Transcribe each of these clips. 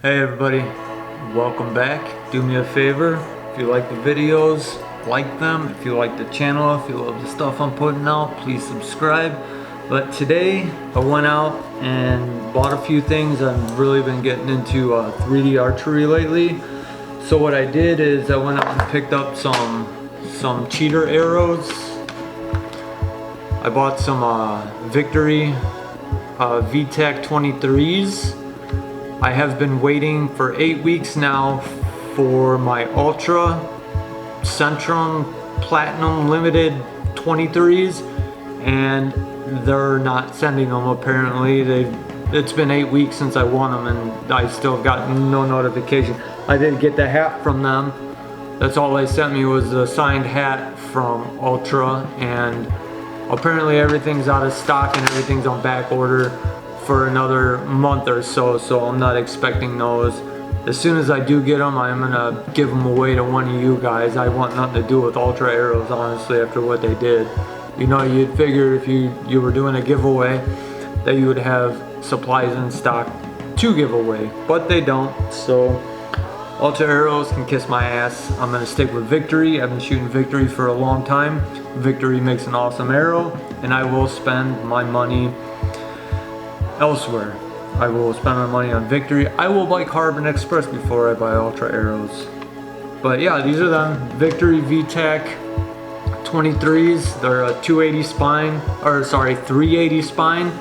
Hey everybody, welcome back. Do me a favor, if you like the videos, like them. If you like the channel, if you love the stuff I'm putting out, please subscribe. But today I went out and bought a few things. I've really been getting into 3D archery lately. So what I did is I went out and picked up some cheater arrows. I bought some Victory Vtac 23s. I have been waiting for 8 weeks now for my Ultra Centrum Platinum Limited 23s, and they're not sending them apparently. It's been 8 weeks since I won them and I still got no notification. I did get the hat from them. That's all they sent me was a signed hat from Ultra, and apparently everything's out of stock and everything's on back order for another month or so, so I'm not expecting those. As soon as I do get them, I'm gonna give them away to one of you guys. I want nothing to do with Ultra arrows, honestly, after what they did. You know, you'd figure if you were doing a giveaway that you would have supplies in stock to give away, but they don't. So Ultra arrows can kiss my ass. I'm gonna stick with Victory. I've been shooting Victory for a long time. Victory makes an awesome arrow, and I will spend my money elsewhere. I will spend my money on Victory. I will buy Carbon Express before I buy Ultra arrows. But yeah, these are them Victory Vtac 23s. They're a 280 spine, or sorry, 380 spine,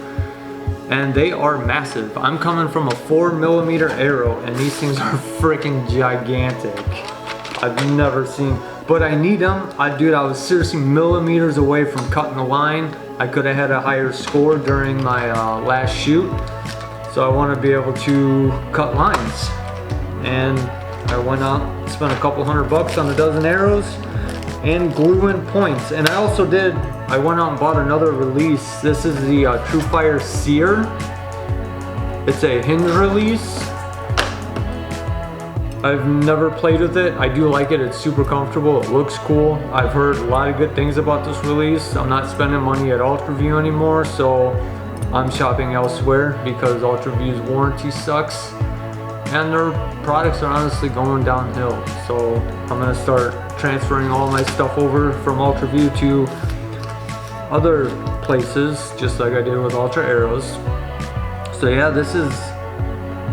and they are massive. I'm coming from a 4mm arrow, and these things are freaking gigantic. I've never seen, but I need them. Dude, I was seriously millimeters away from cutting the line. I could have had a higher score during my last shoot, so I want to be able to cut lines. And I went out, spent a couple $100 on a dozen arrows and glue in points. And I also I went out and bought another release. This is the TrueFire Sear. It's a hinge release. I've never played with it. I do like it. It's super comfortable. It looks cool. I've heard a lot of good things about this release. I'm not spending money at UltraView anymore, so I'm shopping elsewhere because UltraView's warranty sucks and their products are honestly going downhill. So I'm gonna start transferring all my stuff over from UltraView to other places, just like I did with Ultra arrows. So yeah, this is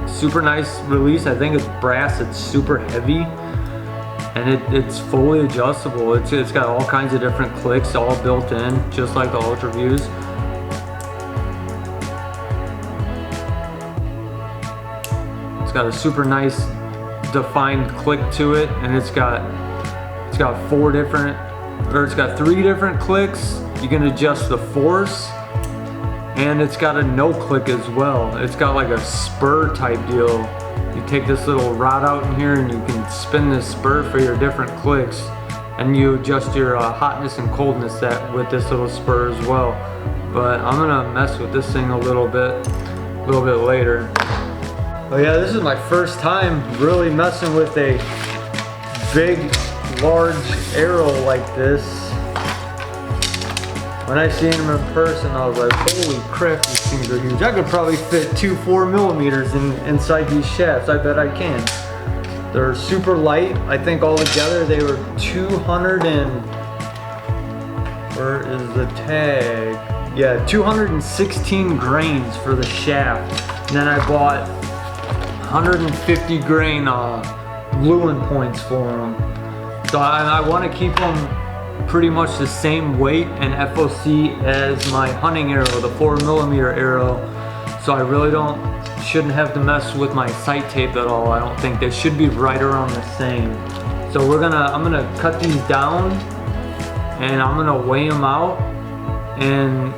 super nice release. I think it's brass. It's super heavy, and it's fully adjustable. It's got all kinds of different clicks all built in, just like the UltraViews. It's got a super nice defined click to it, and it's got 3 different clicks. You can adjust the force. And it's got a no click as well. It's got like a spur type deal. You take this little rod out in here and you can spin this spur for your different clicks. And you adjust your hotness and coldness with this little spur as well. But I'm gonna mess with this thing a little bit later. Oh yeah, this is my first time really messing with a big, large arrow like this. When I seen them in person, I was like, holy crap, these things are huge. I could probably fit 2 4mm inside these shafts. I bet I can. They're super light. I think altogether they were 200 and, where is the tag? Yeah, 216 grains for the shaft. And then I bought 150 grain gluing points for them. So I want to keep them pretty much the same weight and FOC as my hunting arrow, the 4mm arrow. So I really shouldn't have to mess with my sight tape at all. I don't think they should be right around the same. So I'm gonna cut these down and I'm gonna weigh them out and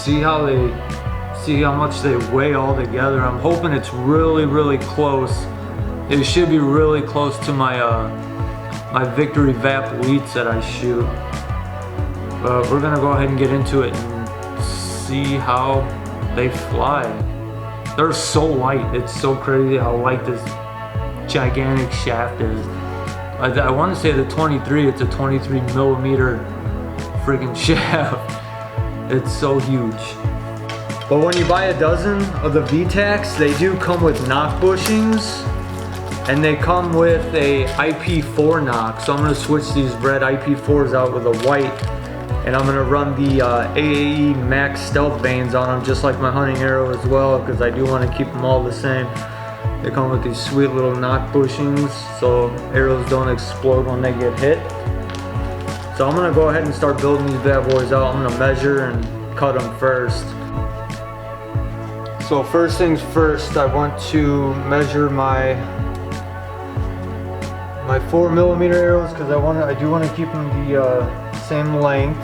see how much they weigh all together. I'm hoping it's really close. It should be really close to my my Victory VAP elites that I shoot. But we're gonna go ahead and get into it and see how they fly. They're so light. It's so crazy how light this gigantic shaft is. I want to say the 23, it's a 23mm freaking shaft. It's so huge. But when you buy a dozen of the Vtacs, they do come with knock bushings, and they come with a IP4 knock. So I'm gonna switch these red IP4s out with a white, and I'm gonna run the AAE Max Stealth vanes on them, just like my hunting arrow as well, because I do want to keep them all the same. They come with these sweet little knock bushings, so arrows don't explode when they get hit. So I'm gonna go ahead and start building these bad boys out. I'm gonna measure and cut them first. So first things first, I want to measure my 4mm arrows, because I do want to keep them the same length.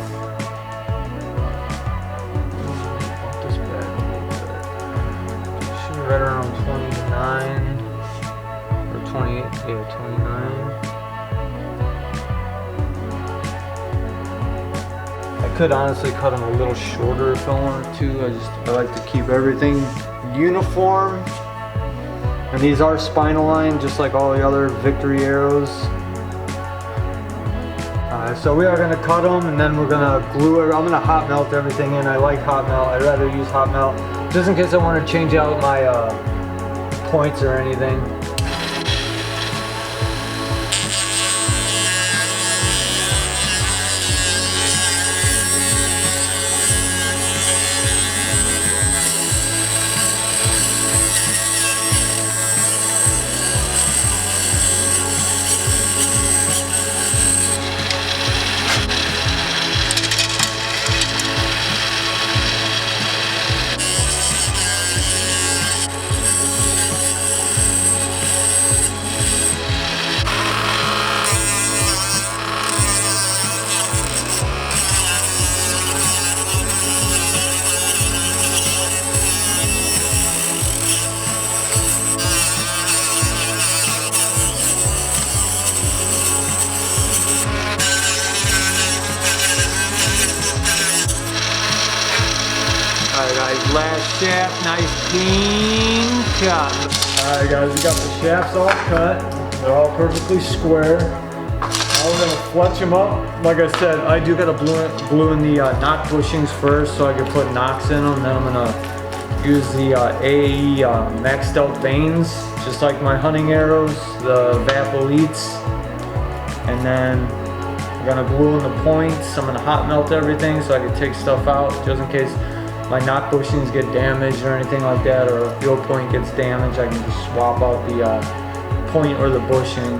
This back a little bit. Should be right around 29 or 28. Yeah, 29. I could honestly cut them a little shorter if I wanted to. I like to keep everything uniform. And these are spinal line, just like all the other Victory arrows. So we are gonna cut them, and then we're gonna glue it. I'm gonna hot melt everything in. I like hot melt. I'd rather use hot melt, just in case I want to change out my points or anything. Alright guys, last shaft, nice clean cut. Alright guys, we got the shafts all cut. They're all perfectly square. Now we're gonna fletch them up. Like I said, I do gotta glue in the knock bushings first so I can put knocks in them. Then I'm gonna use the AAE Max Stealth vanes, just like my hunting arrows, the VAP Elites. And then I'm gonna glue in the points. I'm gonna hot melt everything so I can take stuff out, just in case my knock bushings get damaged or anything like that, or a field point gets damaged, I can just swap out the point or the bushing.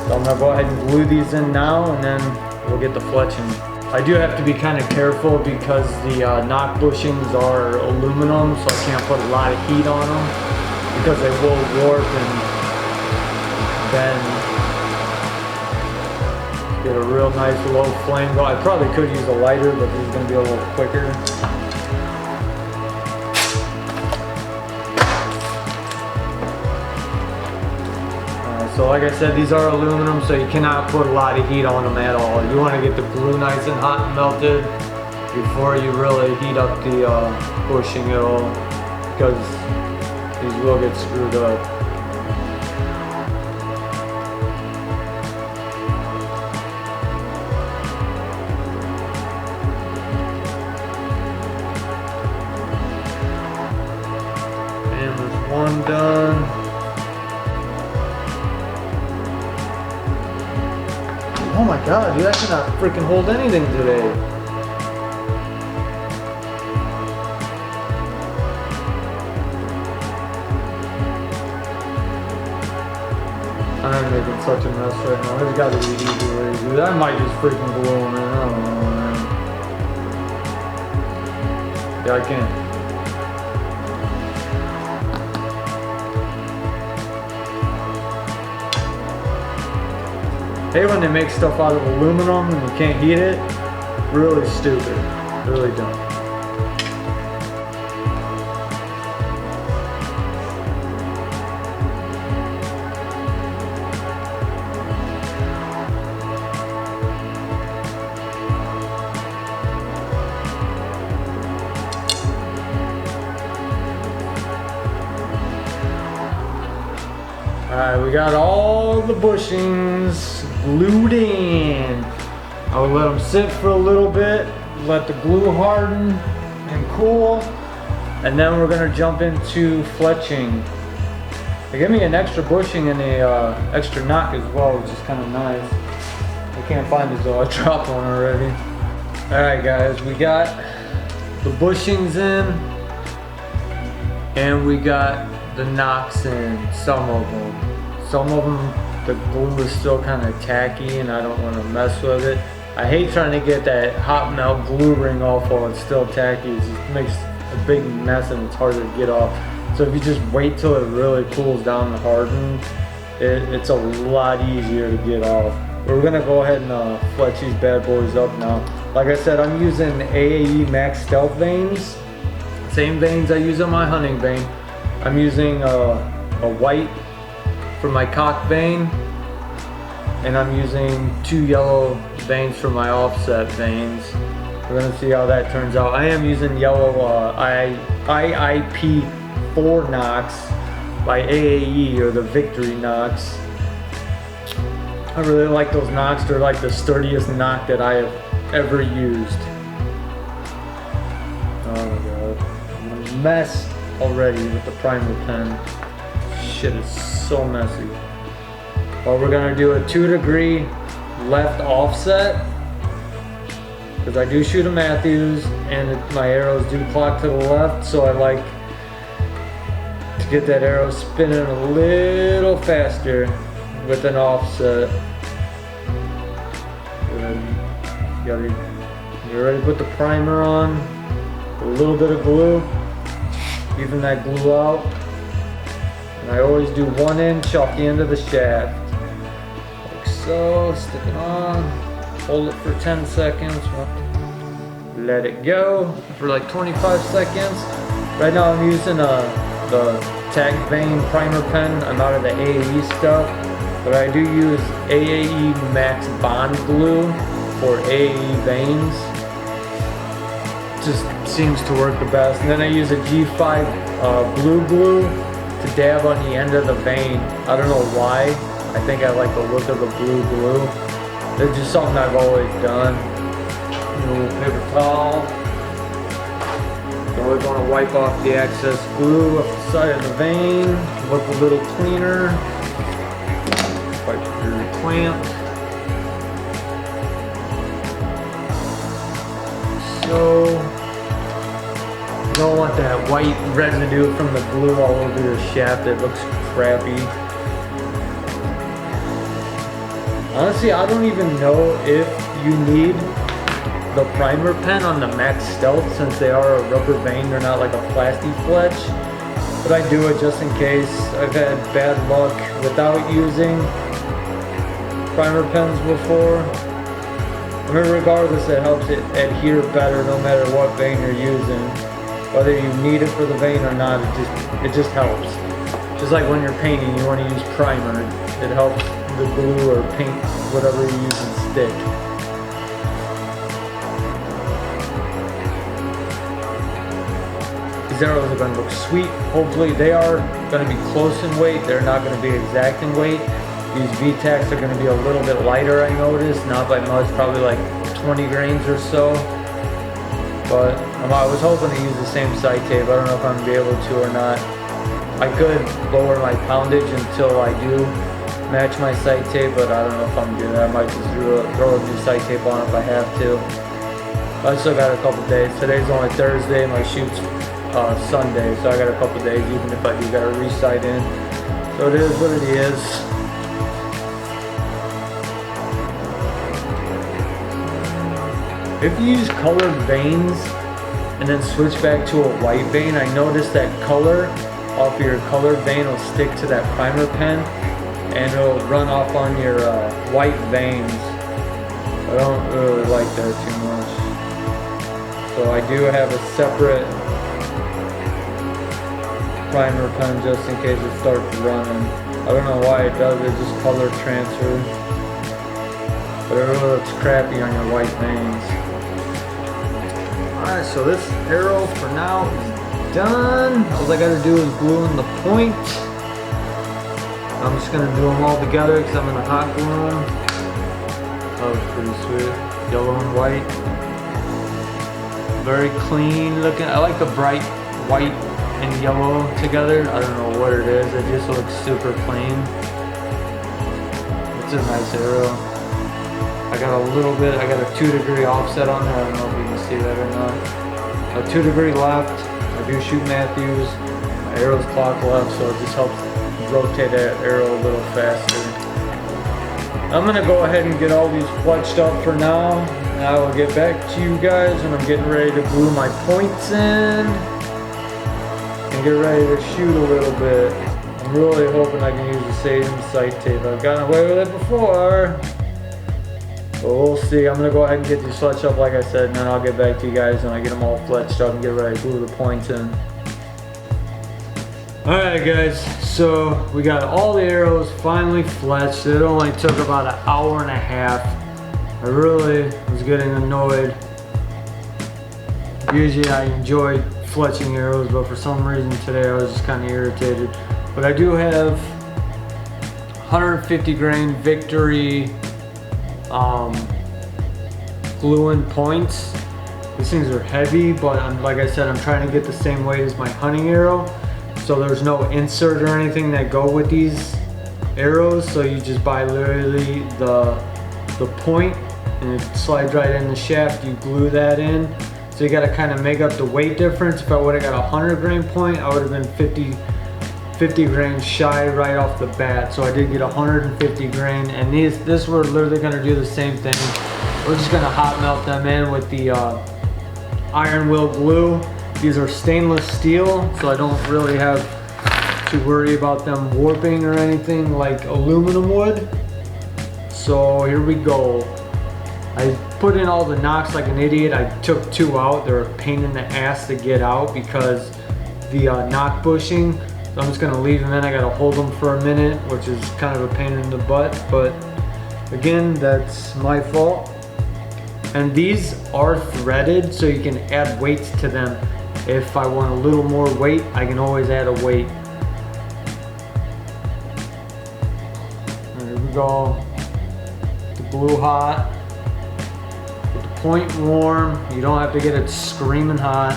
So I'm gonna go ahead and glue these in now, and then we'll get the fletching. I do have to be kind of careful because the knock bushings are aluminum, so I can't put a lot of heat on them because they will warp and then get a real nice low flame go. I probably could use a lighter, but this is going to be a little quicker. So like I said, these are aluminum, so you cannot put a lot of heat on them at all. You want to get the glue nice and hot and melted before you really heat up the bushing at all, because these will get screwed up. One done. Oh my god, dude, I cannot freaking hold anything today. I'm making such a mess right now. There's gotta be easy ways, dude. I might just freaking glue them in. I don't know, man. Yeah, I can. Hey, when they make stuff out of aluminum and you can't heat it, really stupid, really dumb. Alright, we got all the bushings glued in. I will let them sit for a little bit, let the glue harden and cool. And then we're gonna jump into fletching. They give me an extra bushing and a extra knock as well, which is kind of nice. I can't find it though, I dropped one already. Alright guys, we got the bushings in, and we got the knocks in, some of them. Some of them, the glue is still kind of tacky and I don't want to mess with it. I hate trying to get that hot melt glue ring off while it's still tacky. It just makes a big mess and it's harder to get off. So if you just wait till it really cools down and hardens, it's a lot easier to get off. We're gonna go ahead and fletch these bad boys up now. Like I said, I'm using AAE Max Stealth vanes. Same vanes I use on my hunting vane. I'm using a white for my cock vane, and I'm using 2 yellow vanes for my offset vanes. We're gonna see how that turns out. I am using yellow IIP 4 knocks by AAE, or the Victory knocks. I really like those knocks. They're like the sturdiest knock that I have ever used. Oh my god, I'm a mess already with the primer pen. Shit is so messy. Well, we're gonna do a 2-degree left offset, because I do shoot a Matthews and my arrows do clock to the left, so I like to get that arrow spinning a little faster with an offset. Good. You're ready to put the primer on, a little bit of glue, even that glue out. And I always do 1 inch off the end of the shaft. Like so, stick it on, hold it for 10 seconds, let it go for like 25 seconds. Right now I'm using the Vtac Vane primer pen. I'm out of the AAE stuff, but I do use AAE Max Bond glue for AAE vanes. Just seems to work the best. And then I use a G5 blue glue to dab on the end of the vane. I don't know why. I think I like the look of the blue glue. It's just something I've always done. A little paper towel. You always want to wipe off the excess glue off the side of the vane. Look a little cleaner. Wipe your clamp. So, you don't want that white residue from the glue all over your shaft. It looks crappy. Honestly, I don't even know if you need the primer pen on the Max Stealth, since they are a rubber vane. They're not like a plastic fletch. But I do it just in case. I've had bad luck without using primer pens before. I mean, regardless, it helps it adhere better no matter what vane you're using. Whether you need it for the vane or not, it just helps. Just like when you're painting, you want to use primer. It helps the glue or paint, whatever you're using, stick. These arrows are going to look sweet. Hopefully they are going to be close in weight. They're not going to be exact in weight. These Vtacs are going to be a little bit lighter, I noticed. Not by much, probably like 20 grains or so. But I was hoping to use the same sight tape. I don't know if I'm going to be able to or not. I could lower my poundage until I do match my sight tape, but I don't know if I'm doing that. I might just throw a new sight tape on if I have to. I still got a couple days. Today's only Thursday. My shoot's Sunday, so I got a couple days, even if I do got a re-sight in. So it is what it is. If you use colored vanes and then switch back to a white vane, I noticed that color off your colored vane will stick to that primer pen and it'll run off on your white vanes. I don't really like that too much. So I do have a separate primer pen just in case it starts running. I don't know why it does it, just color transfer. But it really looks crappy on your white vanes. Alright, so this arrow for now is done. All I gotta do is glue in the point. I'm just gonna do them all together because I'm in a hot glue room. That was pretty sweet. Yellow and white. very clean looking. I like the bright white and yellow together. I don't know what it is. It just looks super clean. It's a nice arrow. I got a little bit, I got a 2-degree offset on there. I don't know if you can see that or not. A 2-degree left. I do shoot Matthews. My arrow's clock left, so it just helps rotate that arrow a little faster. I'm gonna go ahead and get all these fletched up for now, and I will get back to you guys when I'm getting ready to glue my points in and get ready to shoot a little bit. I'm really hoping I can use the same sight tape. I've gotten away with it before, but we'll see. I'm gonna go ahead and get these fletched up like I said, and then I'll get back to you guys when I get them all fletched up and get ready to glue the points in. Alright guys, so we got all the arrows finally fletched. It only took about an hour and a half. I really was getting annoyed. Usually I enjoy fletching arrows, but for some reason today I was just kind of irritated. But I do have 150 grain Victory glue-in points. These things are heavy, but like I said, I'm trying to get the same weight as my hunting arrow. So there's no insert or anything that go with these arrows. So you just buy literally the point and it slides right in the shaft. You glue that in. So you got to kind of make up the weight difference. If I would have got a 100 grain point, I would have been 50 grain shy right off the bat. So I did get 150 grain, and this we're literally going to do the same thing. We're just going to hot melt them in with the iron wheel glue. These are stainless steel, so I don't really have to worry about them warping or anything like aluminum would. So here we go. I put in all the knocks like an idiot. I took 2 out. They're a pain in the ass to get out because the knock bushing. So I'm just gonna leave them in. I gotta hold them for a minute, which is kind of a pain in the butt, but again, that's my fault. And these are threaded, so you can add weights to them. If I want a little more weight, I can always add a weight. There we go. The glue hot. Get the point warm. You don't have to get it screaming hot.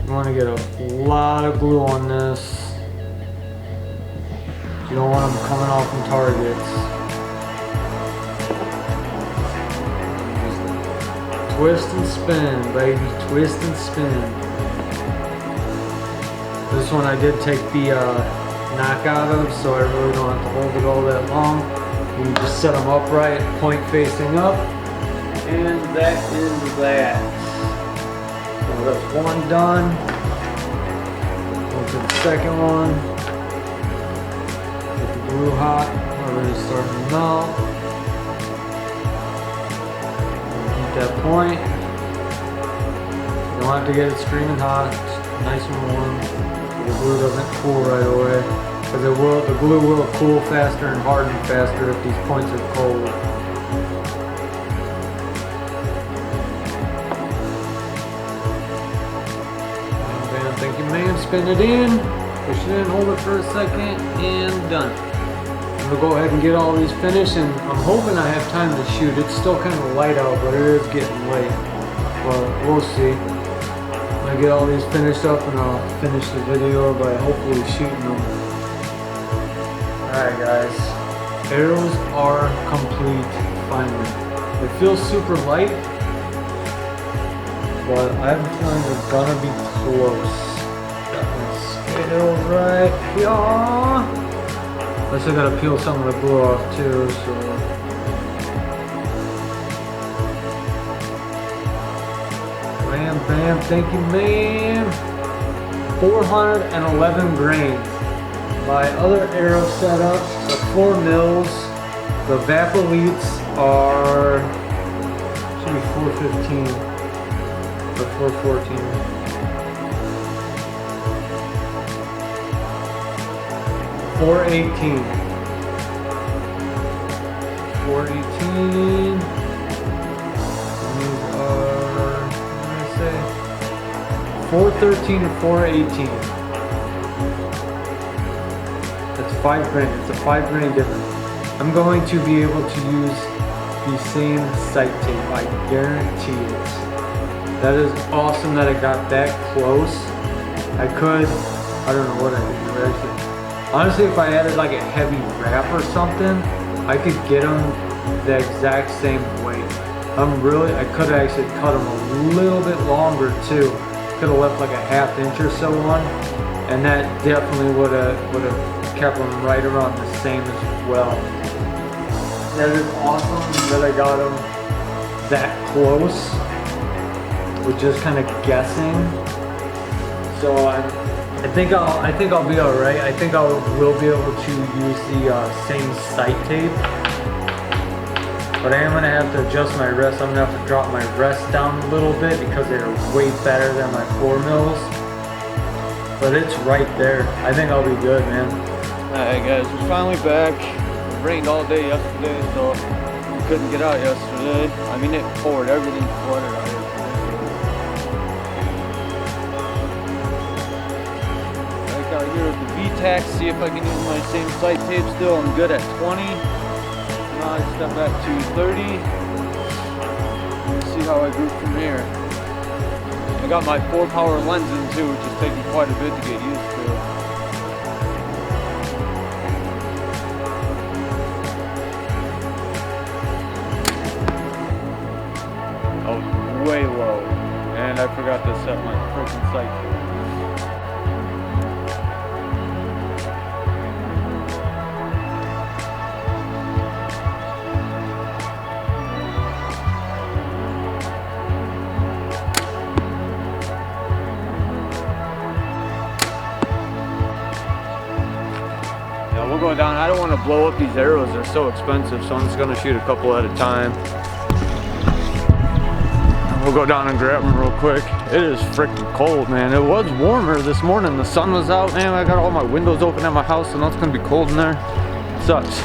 You want to get a lot of glue on this. You don't want them coming off from targets. Twist and spin, baby, twist and spin. This one I did take the knock out of, so I really don't have to hold it all that long. You just set them upright, point facing up, and that is that. So that's one done. Go to the second one. Get the glue hot, already starting to melt. That point, you don't have to get it screaming hot, it's nice and warm, so the glue doesn't cool right away, because the glue will cool faster and harden faster if these points are cold. And then thank you ma'am, spin it in, push it in, hold it for a second, and done. I'm gonna go ahead and get all these finished, and I'm hoping I have time to shoot. It's still kind of light out, but it is getting late. But we'll see. I'm gonna get all these finished up, and I'll finish the video by hopefully shooting them. Alright guys, arrows are complete finally. It feels super light, but I have a feeling they're gonna be close. Got my scale right here. I still gotta peel some of the glue off too, so. Bam, bam, thank you, ma'am. 411 grains. My other arrow setups, the 4 mils, the Vapelites are, should be 415 or 414. 418. 418. These are, what did I say? 413 and 418. That's 5 grain. It's a 5 grain difference. I'm going to be able to use the same sight tape, I guarantee it. That is awesome that it got that close. I don't know what I could do actually. Honestly, if I added like a heavy wrap or something, I could get them the exact same weight. I could actually cut them a little bit longer too. Could have left like a ½ inch or so on, and that definitely would have kept them right around the same as well. That is awesome that I got them that close with just kind of guessing. So I think I'll be all right. I think I will be able to use the same sight tape. But I am going to have to adjust my rest. I'm going to have to drop my rest down a little bit because they're way better than my 4 mils. But it's right there. I think I'll be good, man. Alright guys, we're finally back. It rained all day yesterday, so we couldn't get out yesterday. I mean, it poured, everything flooded out yesterday. Back out here with the Vtac, see if I can use my same sight tape still. I'm good at 20. Now I step back to 30. Let's see how I group from here. I got my 4-power lens in too, which is taking quite a bit to get used to. I was way low, and I forgot to set my freaking sight tape. We'll go down. I don't want to blow up these arrows, they're so expensive, so I'm just going to shoot a couple at a time. We'll go down and grab them real quick. It is freaking cold, man. It was warmer this morning. The sun was out, man. I got all my windows open at my house, so now it's going to be cold in there. Sucks.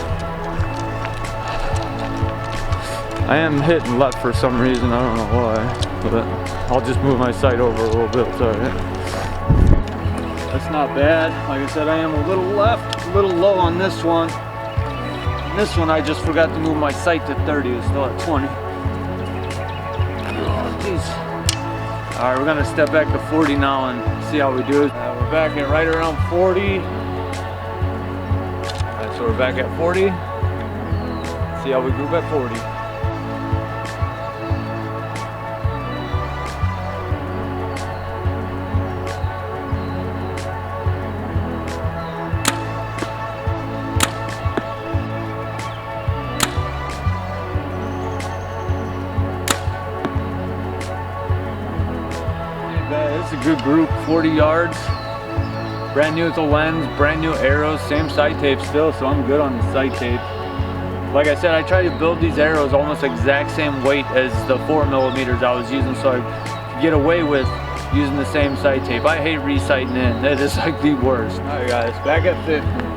I am hitting left for some reason. I don't know why, but I'll just move my sight over a little bit. It's all right. That's not bad. Like I said, I am a little left, a little low on this one. And this one, I just forgot to move my sight to 30. It's still at 20. Oh, jeez. All right, we're gonna step back to 40 now and see how we do. We're back at right around 40. All right, so we're back at 40. See how we group at 40. It's a good group, 40 yards, brand new with the lens, brand new arrows, same sight tape still, so I'm good on the sight tape. Like I said, I try to build these arrows almost exact same weight as the 4mm I was using, so I could get away with using the same sight tape. I hate resighting in, that is like the worst. Alright guys, back at 50.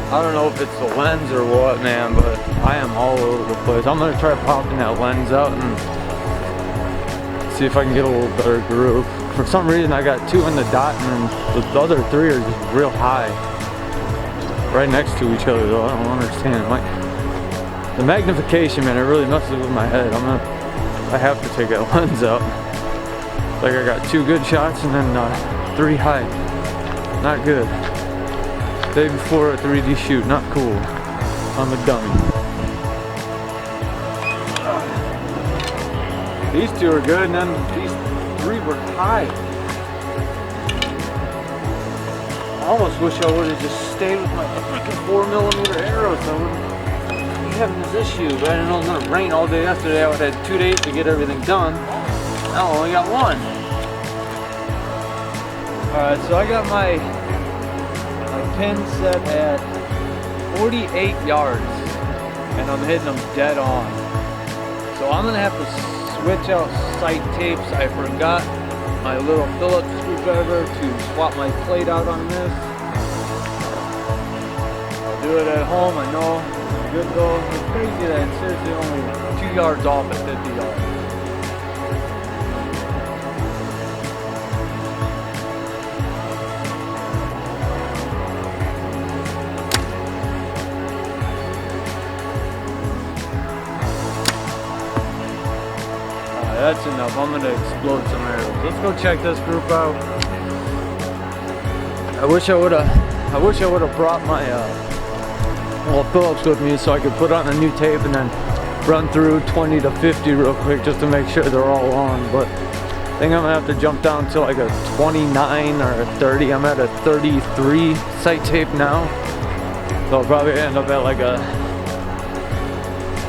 I don't know if it's the lens or what, man, but I am all over the place. I'm gonna try popping that lens out and see if I can get a little better groove. For some reason, I got 2 in the dot, and then the other 3 are just real high, right next to each other. Though I don't understand. The magnification, man, it really messes with my head. I have to take that lens out. Like I got 2 good shots and then 3 high. Not good. Day before a 3D shoot, not cool. I'm a dummy. These 2 are good, and then these 3 were high. I almost wish I would have just stayed with my freaking 4mm arrows. I wouldn't be having this issue. But I didn't know it was gonna rain all day yesterday. I would have had 2 days to get everything done. Now I only got 1. Alright, so I got my pin set at 48 yards. and I'm hitting them dead on. So I'm gonna have to switch out sight tapes. I forgot my little Phillips screwdriver to swap my plate out on this. I'll do it at home, I know. I'm good though. It's crazy that it's seriously only 2 yards off at 50 yards. That's enough. I'm gonna explode some arrows. Let's go check this group out. I wish I would have brought my well, Phillips with me so I could put on a new tape and then run through 20 to 50 real quick just to make sure they're all on. But I think I'm gonna have to jump down to like a 29 or a 30. I'm at a 33 sight tape now, so I'll probably end up at like a,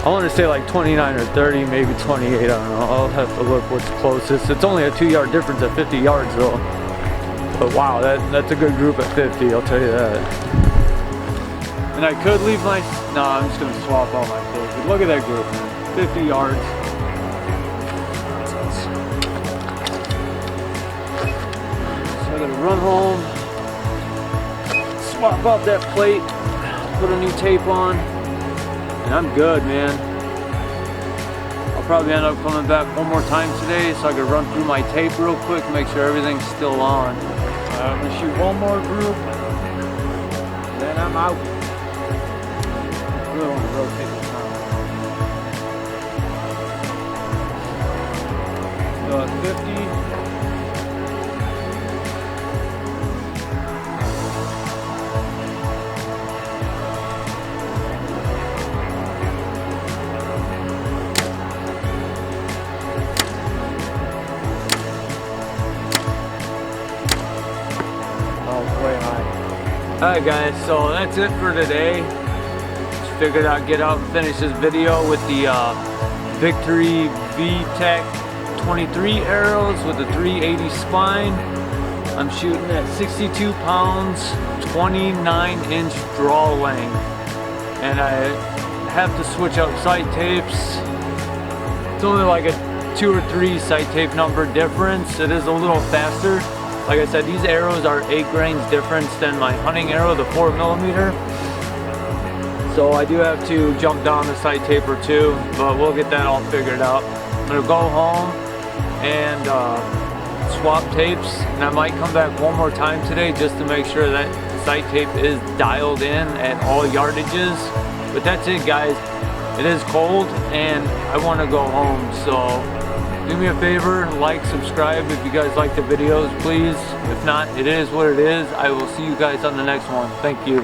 I want to say like 29 or 30, maybe 28, I don't know. I'll have to look what's closest. It's only a 2 yard difference at 50 yards though. But wow, that's a good group at 50, I'll tell you that. And I could leave my, no, I'm just going to swap out my tape. But look at that group, man. 50 yards. So I got to run home, swap out that plate, put a new tape on. And I'm good, man. I'll probably end up coming back one more time today so I can run through my tape real quick, make sure everything's still on. I'm gonna shoot one more group, then I'm out. I really want to rotate this now. So at 50. Alright guys, so that's it for today. Just figured I'd get out and finish this video with the Victory Vtac 23 arrows with the 380 spine. I'm shooting at 62 pounds, 29-inch draw length. And I have to switch out sight tapes. It's only like a 2 or 3 sight tape number difference. It is a little faster. Like I said, these arrows are 8 grains difference than my hunting arrow, the 4mm. So I do have to jump down a sight tape or 2, but we'll get that all figured out. I'm gonna go home and swap tapes, and I might come back one more time today just to make sure that sight tape is dialed in at all yardages. But that's it, guys. It is cold, and I want to go home, so do me a favor, like, subscribe if you guys like the videos, please. If not, it is what it is. I will see you guys on the next one. Thank you.